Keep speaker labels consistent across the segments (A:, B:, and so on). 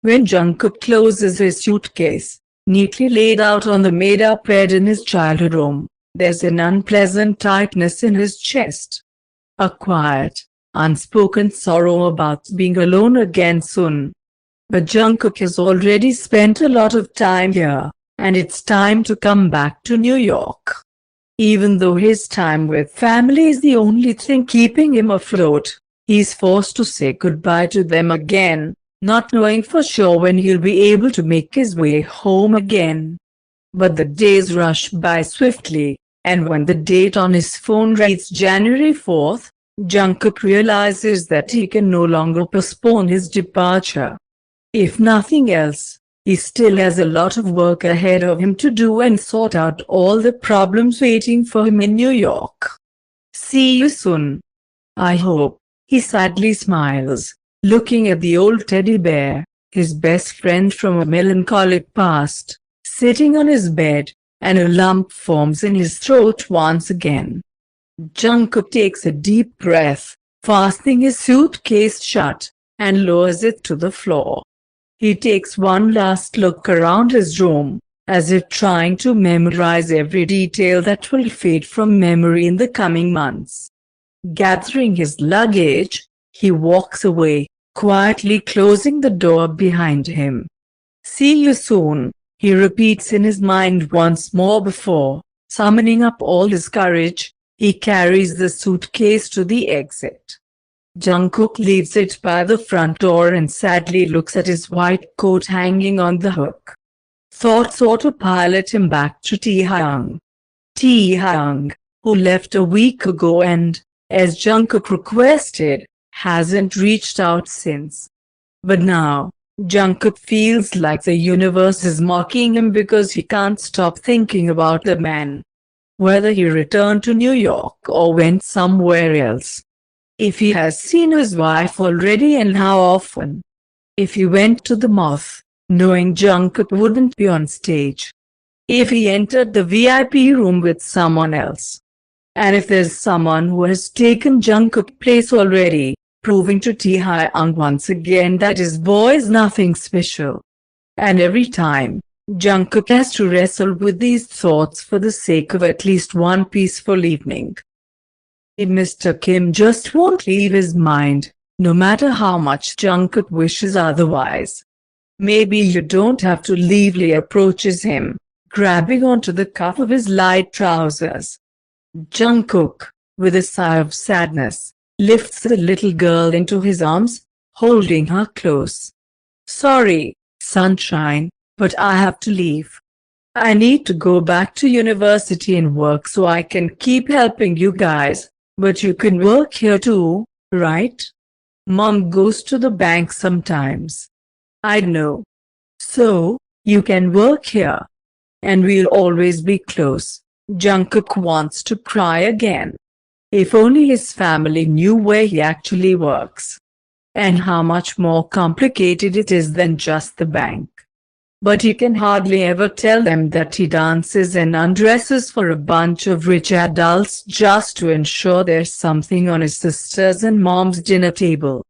A: When Jungkook closes his suitcase, neatly laid out on the made-up bed in his childhood home, there's an unpleasant tightness in his chest. A quiet, unspoken sorrow about being alone again soon. But Jungkook has already spent a lot of time here, and it's time to come back to New York. Even though his time with family is the only thing keeping him afloat, he's forced to say goodbye to them again, not knowing for sure when he'll be able to make his way home again. But the days rush by swiftly, and when the date on his phone reads January 4th, Jungkook realizes that he can no longer postpone his departure. If nothing else, he still has a lot of work ahead of him to do and sort out all the problems waiting for him in New York. See you soon. I hope, he sadly smiles, looking at the old teddy bear, his best friend from a melancholic past, sitting on his bed, and a lump forms in his throat once again. Jungkook takes a deep breath, fastening his suitcase shut, and lowers it to the floor. He takes one last look around his room, as if trying to memorize every detail that will fade from memory in the coming months. Gathering his luggage, he walks away, quietly closing the door behind him. See you soon, he repeats in his mind once more before, summoning up all his courage, he carries the suitcase to the exit. Jungkook leaves it by the front door and sadly looks at his white coat hanging on the hook. Thoughts autopilot him back to Taehyung. Taehyung, who left a week ago and, as Jungkook requested, hasn't reached out since. But now, Jungkook feels like the universe is mocking him because he can't stop thinking about the man. Whether he returned to New York or went somewhere else. If he has seen his wife already and how often. If he went to the Moth, knowing Jungkook wouldn't be on stage. If he entered the VIP room with someone else. And if there's someone who has taken Jungkook's place already, proving to Taehyung once again that his boy is nothing special. And every time, Jungkook has to wrestle with these thoughts for the sake of at least one peaceful evening. Mr. Kim just won't leave his mind, no matter how much Jungkook wishes otherwise. Maybe you don't have to leave. Lee approaches him, grabbing onto the cuff of his light trousers. Jungkook, with a sigh of sadness, lifts the little girl into his arms, holding her close. Sorry, sunshine, but I have to leave. I need to go back to university and work so I can keep helping you guys. But you can work here too, right? Mom goes to the bank sometimes. I know. So, you can work here. And we'll always be close. Jungkook wants to cry again. If only his family knew where he actually works. And how much more complicated it is than just the bank. But he can hardly ever tell them that he dances and undresses for a bunch of rich adults just to ensure there's something on his sister's and mom's dinner table.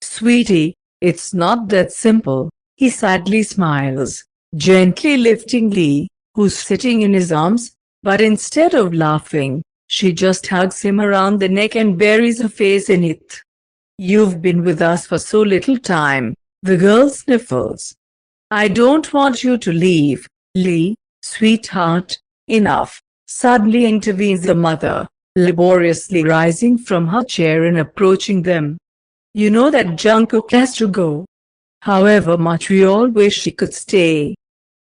A: Sweetie, it's not that simple, he sadly smiles, gently lifting Lee, who's sitting in his arms, but instead of laughing, she just hugs him around the neck and buries her face in it. You've been with us for so little time, the girl sniffles. I don't want you to leave, Lee, sweetheart, enough, suddenly intervenes the mother, laboriously rising from her chair and approaching them. You know that Jungkook has to go. However much we all wish he could stay.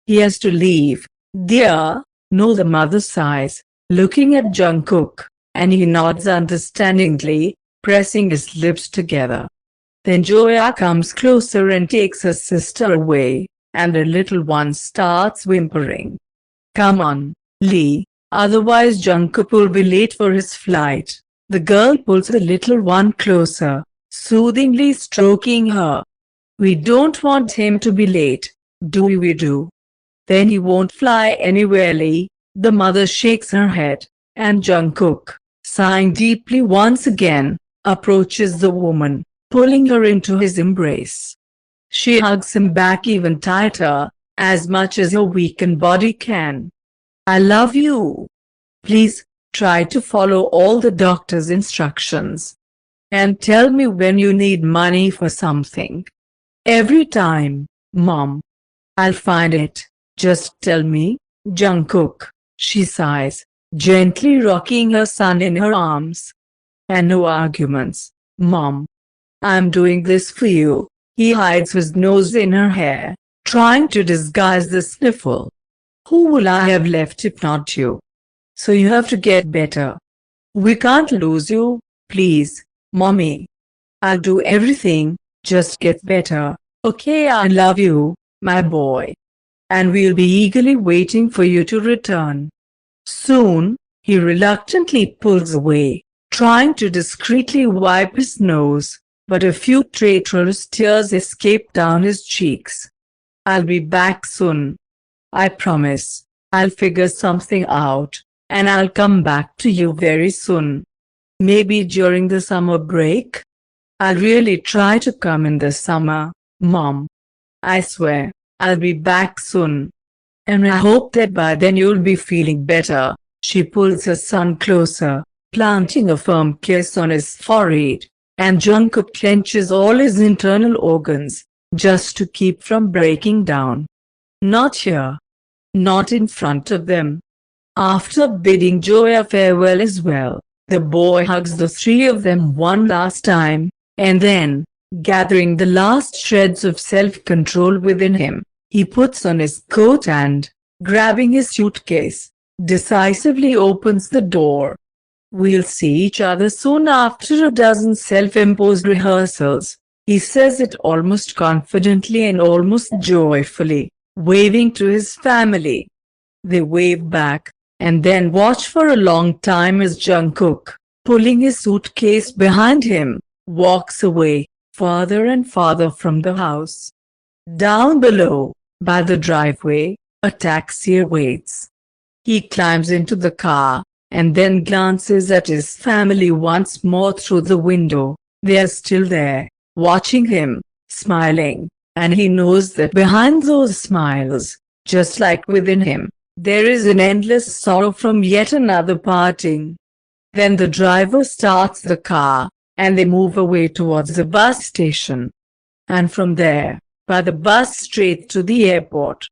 A: He has to leave, dear. No, the mother sighs, looking at Jungkook, and he nods understandingly, pressing his lips together. Then Joya comes closer and takes her sister away. And the little one starts whimpering. Come on, Lee, otherwise Jungkook will be late for his flight. The girl pulls the little one closer, soothingly stroking her. We don't want him to be late, do we do? Then he won't fly anywhere, Lee. The mother shakes her head, and Jungkook, sighing deeply once again, approaches the woman, pulling her into his embrace. She hugs him back even tighter, as much as her weakened body can. I love you. Please, try to follow all the doctor's instructions. And tell me when you need money for something. Every time, Mom. I'll find it. Just tell me, Jungkook, she sighs, gently rocking her son in her arms. And no arguments, Mom. I'm doing this for you. He hides his nose in her hair, trying to disguise the sniffle. Who will I have left if not you? So you have to get better. We can't lose you, please, Mommy. I'll do everything, just get better, okay? I love you, my boy. And we'll be eagerly waiting for you to return. Soon, he reluctantly pulls away, trying to discreetly wipe his nose, but a few traitorous tears escape down his cheeks. I'll be back soon. I promise. I'll figure something out, and I'll come back to you very soon. Maybe during the summer break? I'll really try to come in the summer, Mom. I swear, I'll be back soon. And I hope that by then you'll be feeling better. She pulls her son closer, planting a firm kiss on his forehead, and Jungkook clenches all his internal organs, just to keep from breaking down. Not here. Not in front of them. After bidding Joya farewell as well, the boy hugs the three of them one last time, and then, gathering the last shreds of self-control within him, he puts on his coat and, grabbing his suitcase, decisively opens the door. We'll see each other soon after a dozen self-imposed rehearsals, he says it almost confidently and almost joyfully, waving to his family. They wave back, and then watch for a long time as Jungkook, pulling his suitcase behind him, walks away, farther and farther from the house. Down below, by the driveway, a taxi awaits. He climbs into the car, and then glances at his family once more through the window. They are still there, watching him, smiling, and he knows that behind those smiles, just like within him, there is an endless sorrow from yet another parting. Then the driver starts the car, and they move away towards the bus station. And from there, by the bus straight to the airport.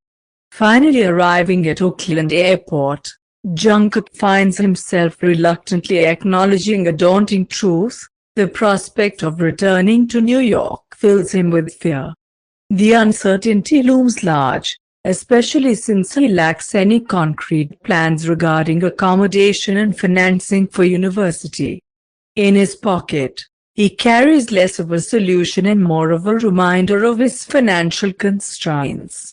A: Finally arriving at Oakland Airport, Jungkook finds himself reluctantly acknowledging a daunting truth: the prospect of returning to New York fills him with fear. The uncertainty looms large, especially since he lacks any concrete plans regarding accommodation and financing for university. In his pocket, he carries less of a solution and more of a reminder of his financial constraints.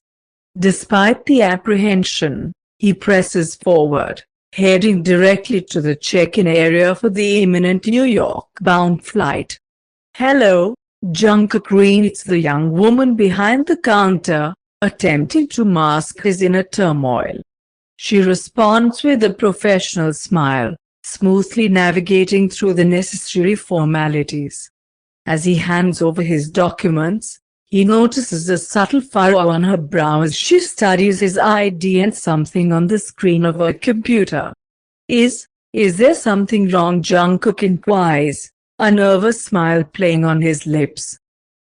A: Despite the apprehension, he presses forward, heading directly to the check-in area for the imminent New York-bound flight. "Hello," Jungkook greets the young woman behind the counter, attempting to mask his inner turmoil. She responds with a professional smile, smoothly navigating through the necessary formalities. As he hands over his documents, he notices a subtle furrow on her brow as she studies his ID and something on the screen of her computer. Is there something wrong?" Jungkook inquires, a nervous smile playing on his lips.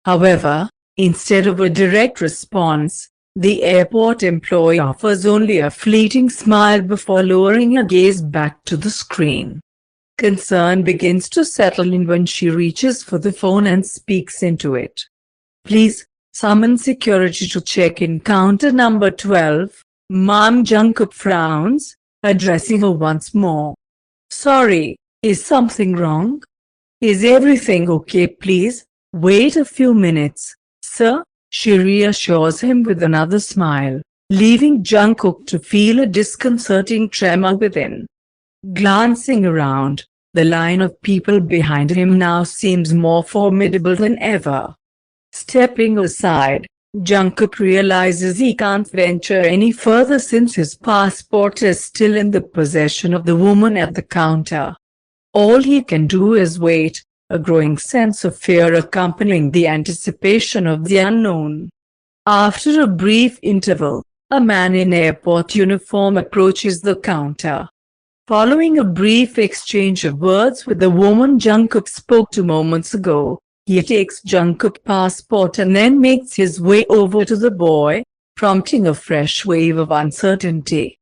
A: However, instead of a direct response, the airport employee offers only a fleeting smile before lowering her gaze back to the screen. Concern begins to settle in when she reaches for the phone and speaks into it. "Please, summon security to check-in counter number 12, Ma'am." Jungkook frowns, addressing her once more. "Sorry, is something wrong? Is everything okay? Please, wait a few minutes, sir," she reassures him with another smile, leaving Jungkook to feel a disconcerting tremor within. Glancing around, the line of people behind him now seems more formidable than ever. Stepping aside, Jungkook realizes he can't venture any further since his passport is still in the possession of the woman at the counter. All he can do is wait, a growing sense of fear accompanying the anticipation of the unknown. After a brief interval, a man in airport uniform approaches the counter. Following a brief exchange of words with the woman Jungkook spoke to moments ago, he takes Jungkook's passport and then makes his way over to the boy, prompting a fresh wave of uncertainty.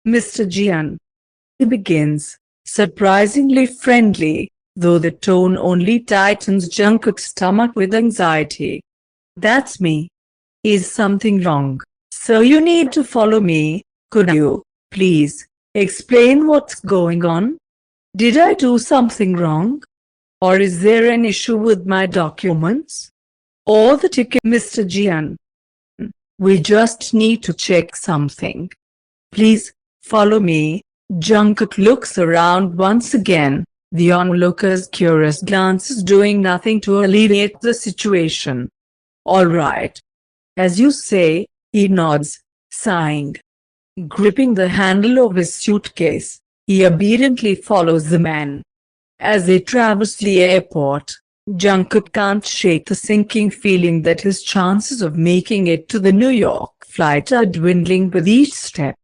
A: "Mr. Jian," he begins, surprisingly friendly, though the tone only tightens Jungkook's stomach with anxiety. "That's me. Is something wrong? So you need to follow me. Could you, please, explain what's going on? Did I do something wrong? Or is there an issue with my documents? Or the ticket, Mr. Jian? We just need to check something. Please, follow me." Jungkook looks around once again, the onlooker's curious glances doing nothing to alleviate the situation. "All right. As you say," he nods, sighing. Gripping the handle of his suitcase, he obediently follows the man. As they traverse the airport, Jungkook can't shake the sinking feeling that his chances of making it to the New York flight are dwindling with each step.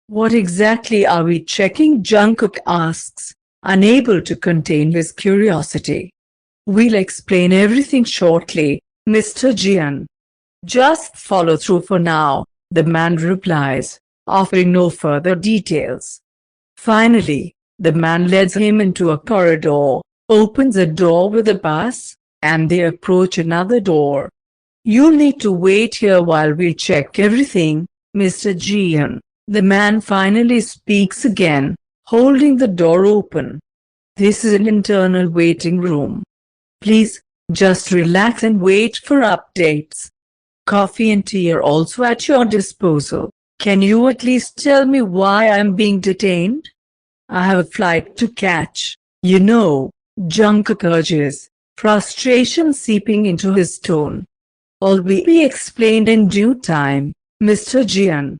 A: "What exactly are we checking?" Jungkook asks, unable to contain his curiosity. "We'll explain everything shortly, Mr. Jian. Just follow through for now," the man replies, offering no further details. Finally, the man leads him into a corridor, opens a door with a pass, and they approach another door. "You'll need to wait here while we check everything, Mr. Jian," the man finally speaks again, holding the door open. "This is an internal waiting room. Please, just relax and wait for updates. Coffee and tea are also at your disposal. Can you at least tell me why I'm being detained? I have a flight to catch, you know," Jungkook urges, frustration seeping into his tone. "All will be explained in due time, Mr. Jian.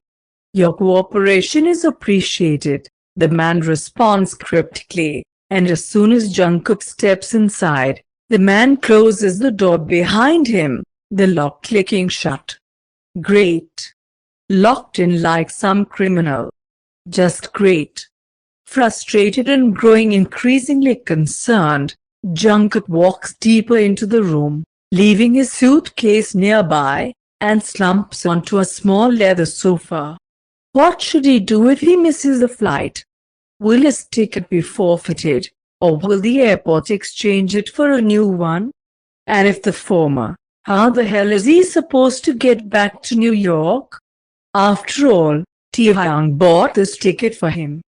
A: Your cooperation is appreciated," the man responds cryptically, and as soon as Jungkook steps inside, the man closes the door behind him, the lock clicking shut. "Great. Locked in like some criminal. Just great." Frustrated and growing increasingly concerned, Jungkook walks deeper into the room, leaving his suitcase nearby, and slumps onto a small leather sofa. What should he do if he misses the flight? Will his ticket be forfeited, or will the airport exchange it for a new one? And if the former, how the hell is he supposed to get back to New York? After all, Taehyung bought this ticket for him.